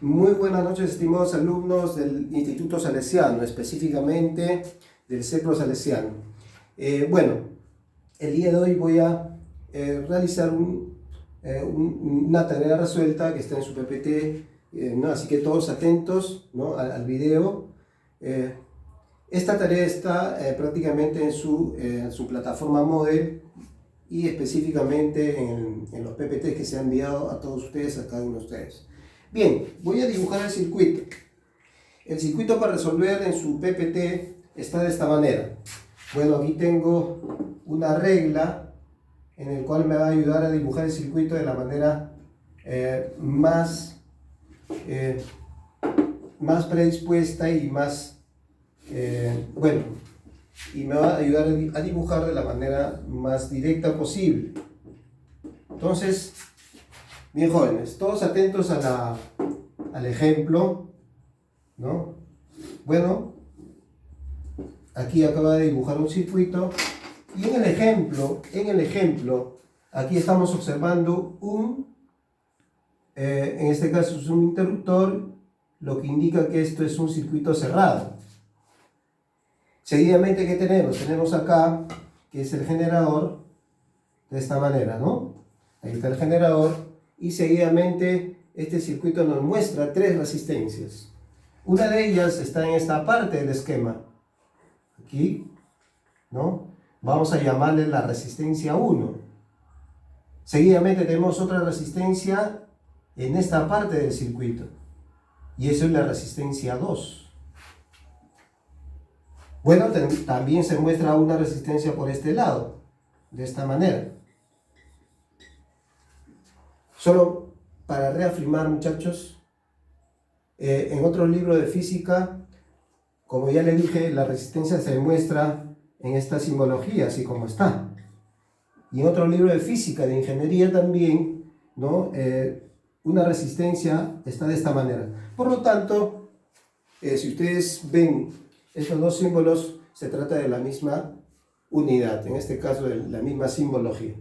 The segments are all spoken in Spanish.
Muy buenas noches, estimados alumnos del Instituto Salesiano, específicamente del CEPRO Salesiano. Bueno, el día de hoy voy a realizar una tarea resuelta que está en su PPT, ¿no? Así que todos atentos, ¿no? al video. Esta tarea está prácticamente en su plataforma Moodle y específicamente en los PPT que se han enviado a todos ustedes, a cada uno de ustedes. Bien, voy a dibujar el circuito. El circuito para resolver en su PPT está de esta manera. Bueno, aquí tengo una regla en la cual me va a ayudar a dibujar el circuito de la manera más predispuesta y y me va a ayudar a dibujar de la manera más directa posible. Entonces, bien jóvenes, todos atentos al ejemplo, ¿no? Bueno, aquí acaba de dibujar un circuito y en el ejemplo, aquí estamos observando en este caso es un interruptor, lo que indica que esto es un circuito cerrado. Seguidamente, ¿qué tenemos? Tenemos acá, que es el generador, de esta manera, ¿no? Ahí está el generador, y seguidamente este circuito nos muestra tres resistencias. Una de ellas está en esta parte del esquema, aquí, ¿no? Vamos a llamarle la resistencia 1. Seguidamente tenemos otra resistencia en esta parte del circuito, y eso es la resistencia 2. Bueno, también se muestra una resistencia por este lado, de esta manera. Solo para reafirmar, muchachos, en otro libro de física, como ya les dije, la resistencia se muestra en esta simbología, así como está. Y en otro libro de física, de ingeniería también, ¿no? Una resistencia está de esta manera. Por lo tanto, si ustedes ven estos dos símbolos, se trata de la misma unidad, en este caso de la misma simbología.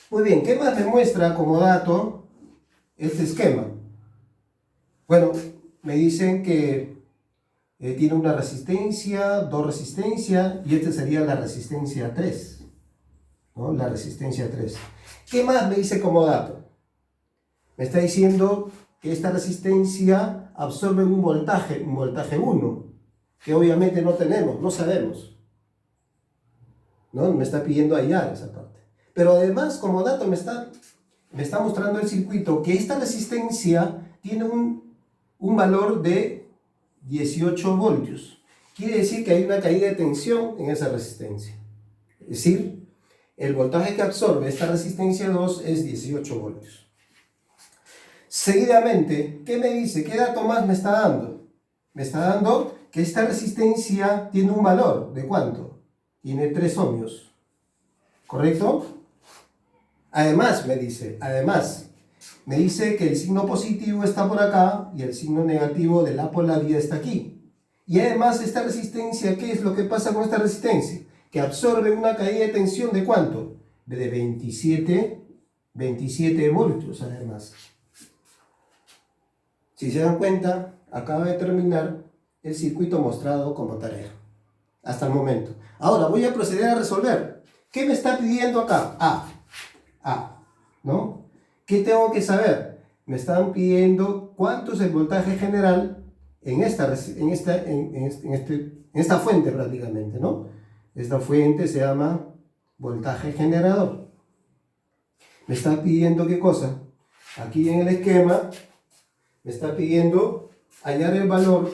Muy bien, ¿qué más me muestra como dato este esquema? Bueno, me dicen que tiene una resistencia, dos resistencias, y esta sería la resistencia 3, ¿no? La resistencia 3. ¿Qué más me dice como dato? Me está diciendo que esta resistencia absorbe un voltaje 1, que obviamente no tenemos, no sabemos, ¿no? Me está pidiendo hallar esa parte. Pero además, como dato, me está mostrando el circuito que esta resistencia tiene un valor de 18 voltios. Quiere decir que hay una caída de tensión en esa resistencia. Es decir, el voltaje que absorbe esta resistencia 2 es 18 voltios. Seguidamente, ¿qué me dice? ¿Qué dato más me está dando? Me está dando que esta resistencia tiene un valor, ¿de cuánto? Tiene 3 ohmios, ¿correcto? Además me dice que el signo positivo está por acá y el signo negativo de la polaridad está aquí. Y además esta resistencia, ¿qué es lo que pasa con esta resistencia? Que absorbe una caída de tensión ¿de cuánto? De 27 voltios además. Si se dan cuenta, acaba de terminar el circuito mostrado como tarea, hasta el momento. Ahora voy a proceder a resolver. ¿Qué me está pidiendo acá? ¿No? ¿Qué tengo que saber? Me están pidiendo cuánto es el voltaje general en esta fuente prácticamente, ¿no? Esta fuente se llama voltaje generador. Me está pidiendo ¿qué cosa? Aquí en el esquema me está pidiendo hallar el valor,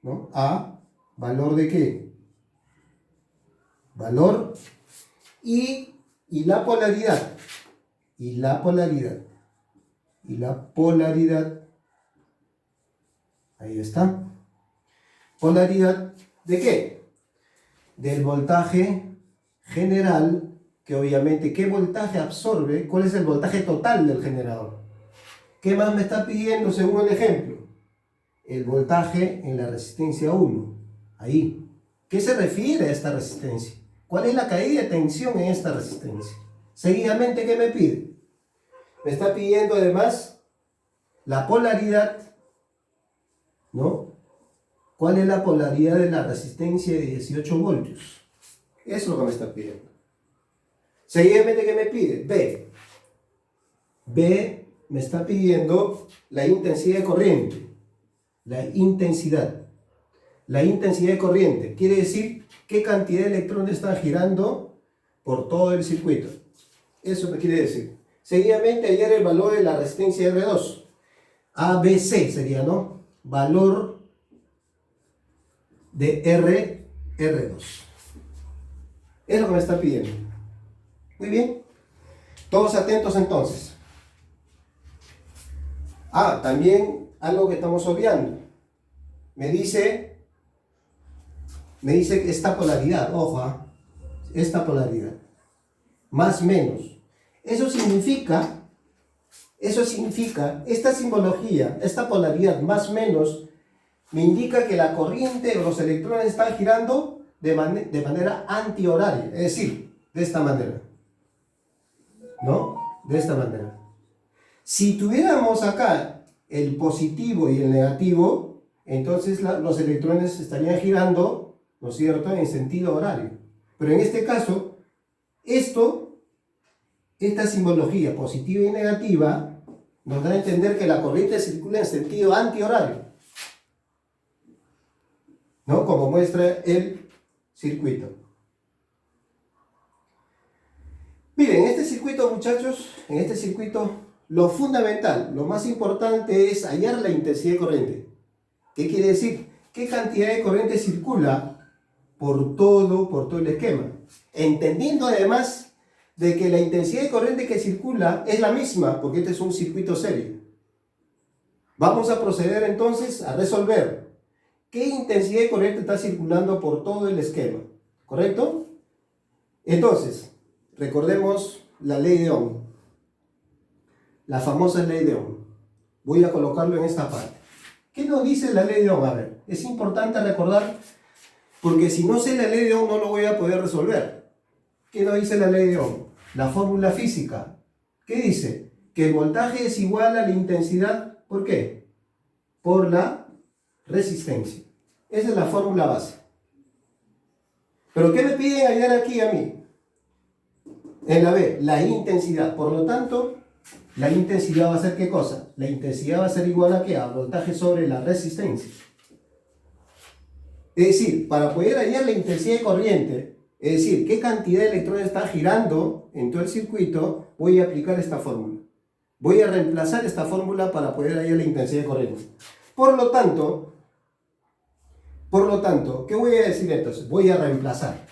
¿no? ¿Valor de qué? Valor y la polaridad. Y la polaridad. Ahí está. ¿Polaridad de qué? Del voltaje general, que obviamente, ¿qué voltaje absorbe? ¿Cuál es el voltaje total del generador? ¿Qué más me está pidiendo según el ejemplo? El voltaje en la resistencia 1. Ahí. ¿Qué se refiere a esta resistencia? ¿Cuál es la caída de tensión en esta resistencia? Seguidamente, ¿qué me pide? Me está pidiendo además la polaridad, ¿no? ¿Cuál es la polaridad de la resistencia de 18 voltios? Eso es lo que me está pidiendo. Seguidamente, ¿qué me pide? B. B me está pidiendo la intensidad de corriente. La intensidad. La intensidad de corriente quiere decir qué cantidad de electrones están girando por todo el circuito. Eso me quiere decir. Seguidamente, hallar el valor de la resistencia R2. ABC sería, ¿no? Valor de R2. Es lo que me está pidiendo. Muy bien. Todos atentos entonces. También algo que estamos obviando. Me dice que esta polaridad, ojo, esta polaridad, más menos. Eso significa, esta simbología, esta polaridad más menos, me indica que la corriente o los electrones están girando de manera antihoraria, es decir, de esta manera. ¿No? De esta manera. Si tuviéramos acá el positivo y el negativo, entonces los electrones estarían girando, ¿no es cierto?, en sentido horario. Pero en este caso, esta simbología positiva y negativa nos da a entender que la corriente circula en sentido antihorario, ¿no? Como muestra el circuito. Miren, en este circuito, muchachos, lo fundamental, lo más importante es hallar la intensidad de corriente. ¿Qué quiere decir? ¿Qué cantidad de corriente circula por todo el esquema? Entendiendo además de que la intensidad de corriente que circula es la misma, porque este es un circuito serio. Vamos a proceder entonces a resolver qué intensidad de corriente está circulando por todo el esquema, ¿correcto? Entonces, recordemos la ley de Ohm, la famosa ley de Ohm. Voy a colocarlo en esta parte. ¿Qué nos dice la ley de Ohm? A ver, es importante recordar, porque si no sé la ley de Ohm no lo voy a poder resolver. ¿Qué nos dice la ley de Ohm? La fórmula física. ¿Qué dice? Que el voltaje es igual a la intensidad, ¿por qué? Por la resistencia. Esa es la fórmula base. ¿Pero qué me piden hallar aquí a mí? En la B, la intensidad. Por lo tanto, la intensidad va a ser ¿qué cosa? La intensidad va a ser igual a ¿qué? A voltaje sobre la resistencia. Es decir, para poder hallar la intensidad de corriente, es decir, qué cantidad de electrones está girando en todo el circuito, voy a aplicar esta fórmula. Voy a reemplazar esta fórmula para poder hallar la intensidad de corriente. Por lo tanto, ¿qué voy a decir entonces? Voy a reemplazar.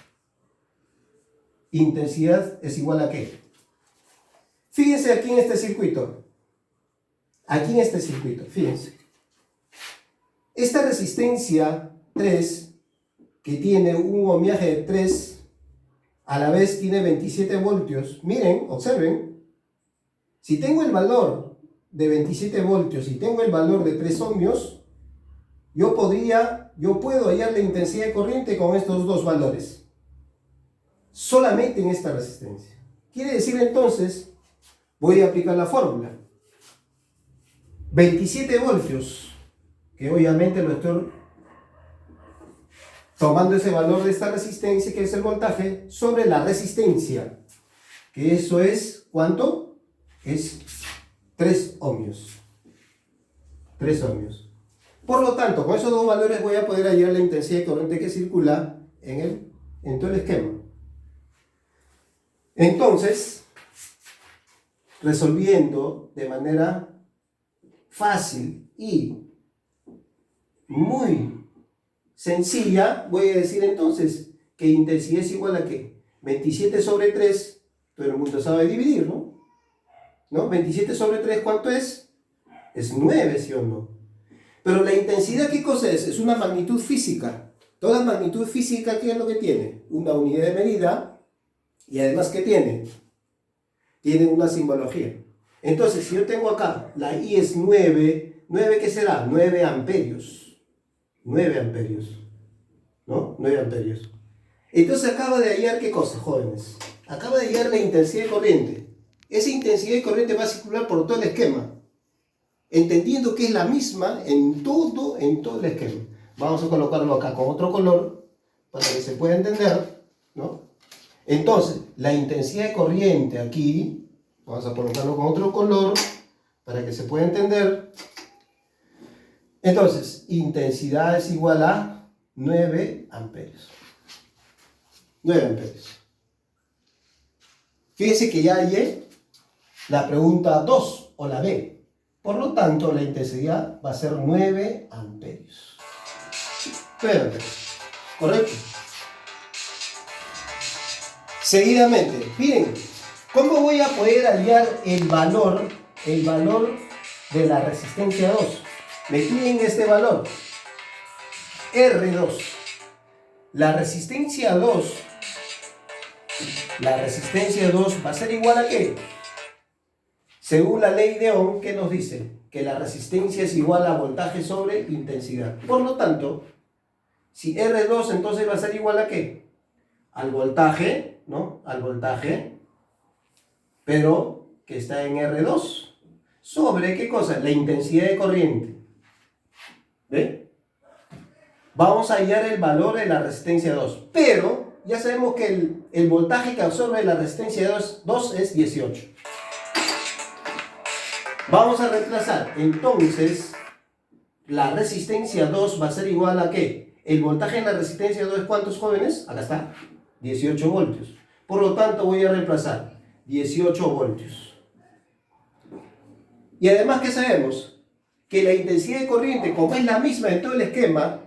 Intensidad es igual a ¿qué? Fíjense aquí en este circuito. Fíjense. Esta resistencia 3, que tiene un ohmiaje de 3, a la vez tiene 27 voltios. Miren, observen. Si tengo el valor de 27 voltios y tengo el valor de 3 ohmios, yo puedo hallar la intensidad de corriente con estos dos valores. Solamente en esta resistencia. Quiere decir entonces, voy a aplicar la fórmula. 27 voltios, que obviamente lo estoy tomando ese valor de esta resistencia, que es el voltaje, sobre la resistencia, que eso es, ¿cuánto? Es 3 ohmios. 3 ohmios. Por lo tanto, con esos dos valores voy a poder hallar la intensidad de corriente que circula en todo el esquema. Entonces, resolviendo de manera fácil y muy sencilla, voy a decir entonces que intensidad es igual a ¿qué? 27 sobre 3, todo el mundo sabe dividir, ¿no? 27 sobre 3, ¿cuánto es? Es 9, ¿sí o no? Pero la intensidad, ¿qué cosa es? Es una magnitud física. Toda magnitud física, ¿qué es lo que tiene? Una unidad de medida. Y además, ¿qué tiene? Tiene una simbología. Entonces, si yo tengo acá, la I es 9, ¿9 qué será? 9 amperios. 9 amperios. ¿No? 9 amperios. Entonces acaba de hallar, ¿qué cosa, jóvenes? Acaba de hallar la intensidad de corriente. Esa intensidad de corriente va a circular por todo el esquema. entendiendo que es la misma en todo el esquema. Vamos a colocarlo acá con otro color para que se pueda entender, ¿no? Entonces, la intensidad de corriente aquí, vamos a colocarlo con otro color para que se pueda entender. Entonces, intensidad es igual a 9 amperios. 9 amperios. Fíjense que ya hallé la pregunta 2 o la B. Por lo tanto, la intensidad va a ser 9 amperios. 9 amperios. ¿Correcto? Seguidamente, miren, ¿cómo voy a poder hallar el valor de la resistencia 2? Me piden este valor, R2. La resistencia 2 va a ser igual a ¿qué? Según la ley de Ohm, ¿qué nos dice? Que la resistencia es igual a voltaje sobre intensidad. Por lo tanto, si R2 entonces va a ser igual a ¿qué? Al voltaje, ¿no? Al voltaje, pero que está en R2. ¿Sobre qué cosa? La intensidad de corriente. ¿Ve? Vamos a hallar el valor de la resistencia 2. Pero ya sabemos que el voltaje que absorbe la resistencia 2 es 18. Vamos a reemplazar. Entonces, la resistencia 2 va a ser igual a ¿qué? El voltaje en la resistencia 2 es ¿cuántos, jóvenes? Acá está. 18 voltios. Por lo tanto, voy a reemplazar 18 voltios. Y además, ¿qué sabemos? Que la intensidad de corriente, como es la misma en todo el esquema,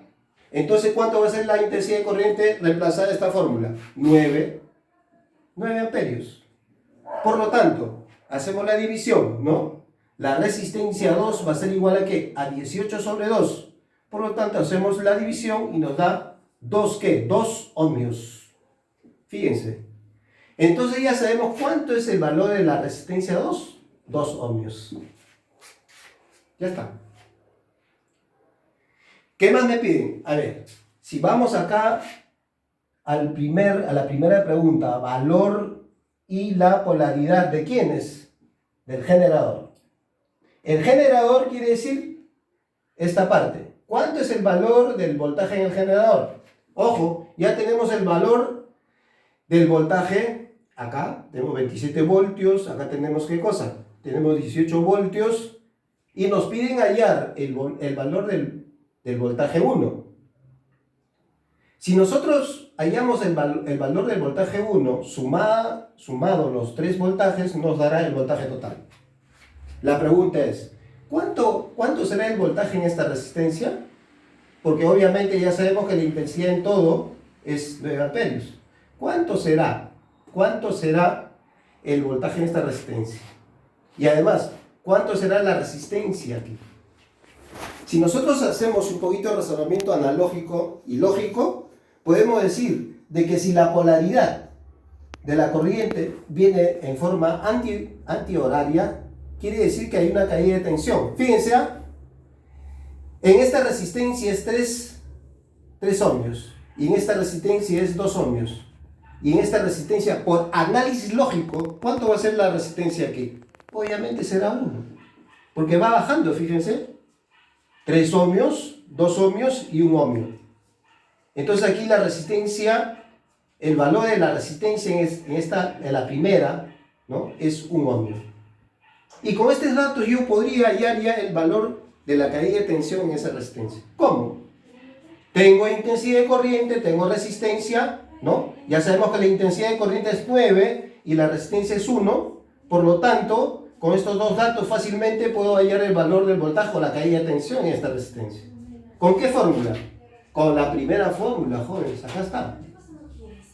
entonces, ¿cuánto va a ser la intensidad de corriente reemplazada esta fórmula? 9 amperios. Por lo tanto, hacemos la división, ¿no? La resistencia 2 va a ser igual a ¿qué? A 18 sobre 2. Por lo tanto, hacemos la división y nos da 2 ¿qué? 2 ohmios. Fíjense. Entonces ya sabemos cuánto es el valor de la resistencia 2. 2 ohmios. Ya está. ¿Qué más me piden? A ver, si vamos acá a la primera pregunta, valor y la polaridad ¿de quiénes? Del generador. El generador quiere decir esta parte. ¿Cuánto es el valor del voltaje en el generador? Ojo, ya tenemos el valor del voltaje. Acá tenemos 27 voltios, acá tenemos ¿qué cosa? Tenemos 18 voltios y nos piden hallar el valor del voltaje 1. Si nosotros hallamos el valor del voltaje 1 sumado los 3 voltajes, nos dará el voltaje total. La pregunta es, ¿cuánto será el voltaje en esta resistencia? Porque obviamente ya sabemos que la intensidad en todo es 9 amperios. ¿Cuánto será el voltaje en esta resistencia? Y además, ¿cuánto será la resistencia aquí? Si nosotros hacemos un poquito de razonamiento analógico y lógico, podemos decir de que si la polaridad de la corriente viene en forma antihoraria, quiere decir que hay una caída de tensión. Fíjense, en esta resistencia es 3 ohmios, y en esta resistencia es 2 ohmios. Y en esta resistencia, por análisis lógico, ¿cuánto va a ser la resistencia aquí? Obviamente será 1, porque va bajando, fíjense. 3 ohmios, 2 ohmios y 1 ohmio. Entonces aquí la resistencia, el valor de la resistencia en la primera, ¿no? Es 1 ohmio. Y con estos datos yo podría hallar ya el valor de la caída de tensión en esa resistencia. ¿Cómo? Tengo intensidad de corriente, tengo resistencia, ¿no? Ya sabemos que la intensidad de corriente es 9 y la resistencia es 1. Por lo tanto, con estos dos datos fácilmente puedo hallar el valor del voltaje o la caída de tensión en esta resistencia. ¿Con qué fórmula? Con la primera fórmula, jóvenes, acá está.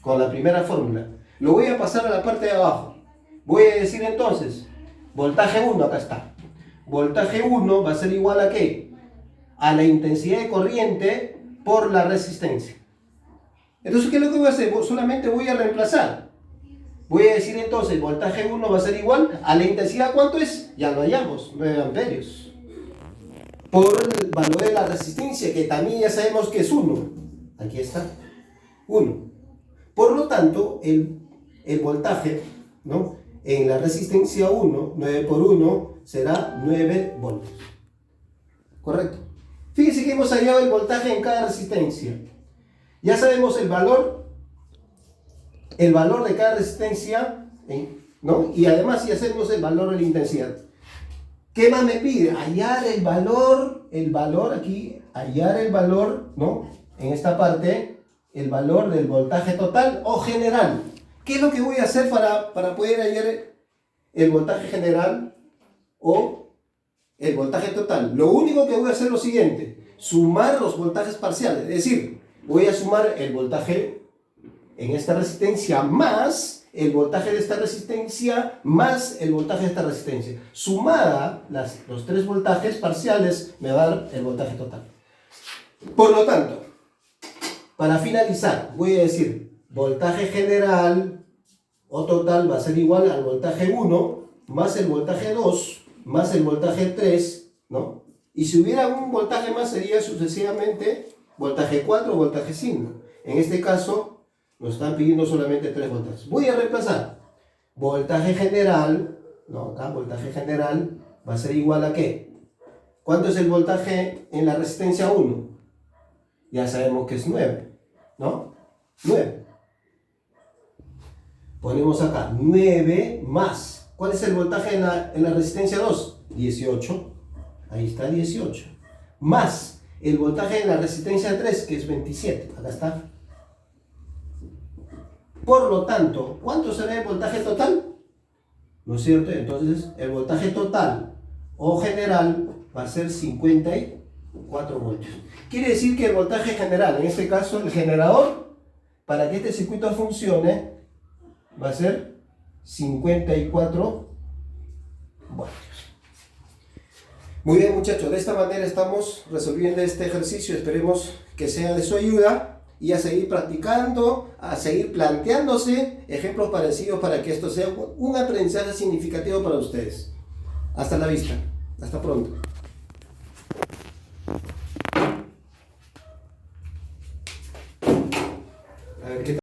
Con la primera fórmula. Lo voy a pasar a la parte de abajo. Voy a decir entonces, voltaje 1, acá está. Voltaje 1 va a ser igual a ¿qué? A la intensidad de corriente por la resistencia. Entonces, ¿qué es lo que voy a hacer? Solamente voy a reemplazar. Voy a decir entonces, voltaje 1 va a ser igual a la intensidad, ¿cuánto es? Ya lo hallamos, 9 amperios. Por el valor de la resistencia, que también ya sabemos que es 1. Aquí está, 1. Por lo tanto, el voltaje, ¿no? En la resistencia 1, 9 por 1, será 9 voltios. Correcto. Fíjense que hemos hallado el voltaje en cada resistencia. Ya sabemos el valor de cada resistencia, ¿no? Y además ya sabemos el valor de la intensidad. ¿Qué más me pide? Hallar el valor aquí, hallar el valor, ¿no? En esta parte, el valor del voltaje total o general. ¿Qué es lo que voy a hacer para poder hallar el voltaje general o el voltaje total? Lo único que voy a hacer es lo siguiente: sumar los voltajes parciales. Es decir, voy a sumar el voltaje en esta resistencia más el voltaje de esta resistencia más el voltaje de esta resistencia. Sumada los tres voltajes parciales me va a dar el voltaje total. Por lo tanto, para finalizar, voy a decir voltaje general o total va a ser igual al voltaje 1 más el voltaje 2 más el voltaje 3, ¿no? Y si hubiera un voltaje más sería sucesivamente voltaje 4 o voltaje 5. En este caso nos están pidiendo solamente 3 voltajes. Voy a reemplazar voltaje general, no, acá voltaje general va a ser igual a ¿qué? ¿Cuánto es el voltaje en la resistencia 1? Ya sabemos que es 9, ¿no? 9. Ponemos acá 9 más. ¿Cuál es el voltaje en la resistencia 2? 18. Ahí está 18. Más el voltaje en la resistencia 3, que es 27. Acá está. Por lo tanto, ¿cuánto será el voltaje total? ¿No es cierto? Entonces, el voltaje total o general va a ser 54 voltios. Quiere decir que el voltaje general, en este caso el generador, para que este circuito funcione, va a ser 54 voltios. Muy bien, muchachos, de esta manera estamos resolviendo este ejercicio. Esperemos que sea de su ayuda y a seguir practicando, a seguir planteándose ejemplos parecidos para que esto sea un aprendizaje significativo para ustedes. Hasta la vista. Hasta pronto. A ver, ¿qué tal?